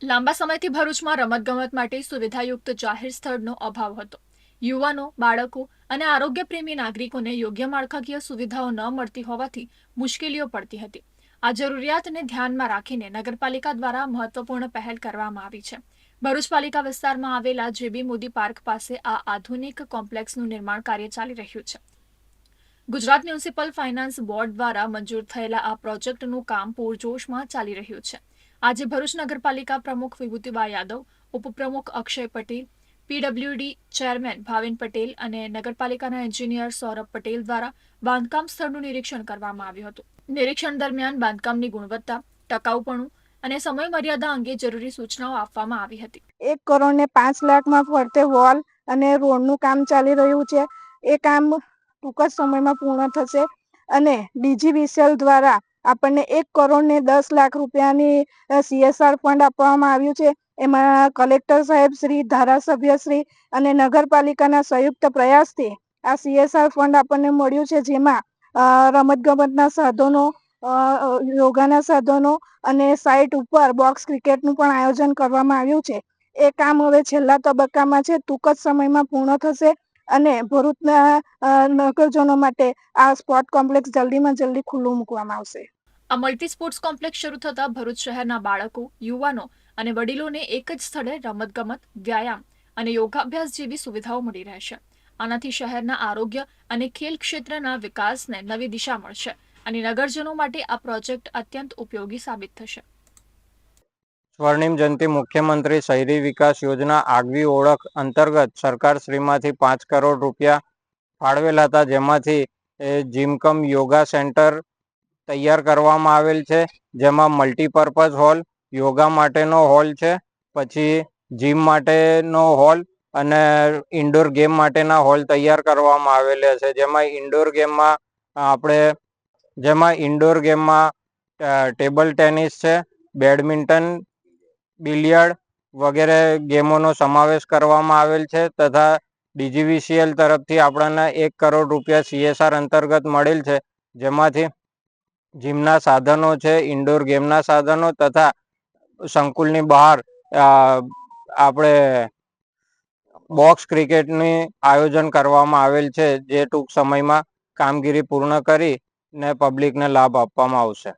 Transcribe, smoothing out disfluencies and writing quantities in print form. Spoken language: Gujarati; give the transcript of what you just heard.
લાંબા સમયથી ભરૂચમાં રમતગમત માટે સુવિધાયુક્ત જાહેર સ્થળનો અભાવ હતો. યુવાનો, બાળકો અને આરોગ્યપ્રેમી નાગરિકોને યોગ્ય માળખાકીય સુવિધાઓ ન મળતી હોવાથી મુશ્કેલીઓ પડતી હતી. આ જરૂરિયાતને ધ્યાનમાં રાખીને નગરપાલિકા દ્વારા મહત્વપૂર્ણ પહેલ કરવામાં આવી છે. ભરૂચ પાલિકા વિસ્તારમાં આવેલા જેબી મોદી પાર્ક પાસે આ આધુનિક કોમ્પ્લેક્સનું નિર્માણ કાર્ય ચાલી રહ્યું છે. ગુજરાત મ્યુનિસિપલ ફાઇનાન્સ બોર્ડ દ્વારા મંજૂર થયેલા આ પ્રોજેક્ટનું કામ પૂરજોશમાં ચાલી રહ્યું છે. આજે ભરૂચ નગરપાલિકા પ્રમુખ વિભૂતિબા યાદવ, ઉપપ્રમુખ અક્ષય પટેલ, પીડબ્લ્યુડી ચેરમેન ભાવિન પટેલ અને નગરપાલિકાના એન્જિનિયર સૌરભ પટેલ દ્વારા બાંધકામ સ્થળનું નિરીક્ષણ કરવામાં આવ્યું હતું. નિરીક્ષણ દરમિયાન બાંધકામની ગુણવત્તા, ટકાઉપણું અને સમય મર્યાદા અંગે જરૂરી સૂચનાઓ આપવામાં આવી હતી. 1,05,00,000 ફરતે વોલ અને રોડનું કામ ચાલી રહ્યું છે. એ કામ ટૂંક જ સમયમાં પૂર્ણ થશે અને ડીજીવીસીએલ દ્વારા આપણને 1,10,00,000 રૂપિયાની CSR ફંડ આપવામાં આવ્યું છે. એમાં કલેક્ટર સાહેબ શ્રી, ધારાસભ્ય શ્રી અને નગરપાલિકાના સંયુક્ત પ્રયાસથી આ CSR ફંડ આપણને મળ્યું છે, જેમાં રમતગમતના સાધનો, યોગાના સાધનો અને સાઇટ ઉપર બોક્સ ક્રિકેટનું પણ આયોજન કરવામાં આવ્યું છે. એ કામ હવે છેલ્લા તબક્કામાં છે, ટૂંક જ સમયમાં પૂર્ણ થશે અને ભરૂચના નગરજનો માટે આ સ્પોર્ટ કોમ્પ્લેક્સ જલ્દીમાં જલ્દી ખુલ્લું મૂકવામાં આવશે. આ મલ્ટી સ્પોર્ટ્સ કોમ્પ્લેક્સ શરૂ થતા ભરૂચ શહેરના બાળકો, યુવાનો અને વડીલોને એક જ સ્થળે રમતગમત, વ્યાયામ અને યોગાભ્યાસ જેવી સુવિધાઓ મળી રહેશે. આનાથી શહેરના આરોગ્ય અને ખેલ ક્ષેત્રના વિકાસને નવી દિશા મળશે અને નગરજનો માટે આ પ્રોજેક્ટ અત્યંત ઉપયોગી સાબિત થશે. સ્વર્ણિમ જયંતિ મુખ્યમંત્રી શહેરી વિકાસ યોજના આગવી ઓળખ અંતર્ગત સરકાર શ્રીમાંથી 5 કરોડ રૂપિયા ફાળવેલા હતા, જેમાંથી જીમકમ યોગા સેન્ટર તૈયાર કરવામાં આવેલ છે, જેમાં મલ્ટીપર્પઝ હોલ, યોગા માટેનો હોલ છે, પછી જીમ માટેનો હોલ અને ઇન્ડોર ગેમ માટેના હોલ તૈયાર કરવામાં આવેલા છે. જેમાં ઇન્ડોર ગેમમાં ટેબલ ટેનિસ છે, બેડમિન્ટન, બિલિયર્ડ વગેરે ગેમોનો સમાવેશ કરવામાં આવેલ છે તથા ડીજીવીસીએલ તરફથી આપણને 1 કરોડ રૂપિયા CSR અંતર્ગત મળેલ છે, જેમાંથી જીમના સાધનો છે, ઇન્ડોર ગેમના સાધનો તથા સંકુલની બહાર આપણે બોક્સ ક્રિકેટની આયોજન કરવામાં આવેલ છે, જે ટૂંક સમયમાં કામગીરી પૂર્ણ કરીને પબ્લિકને લાભ આપવામાં આવશે.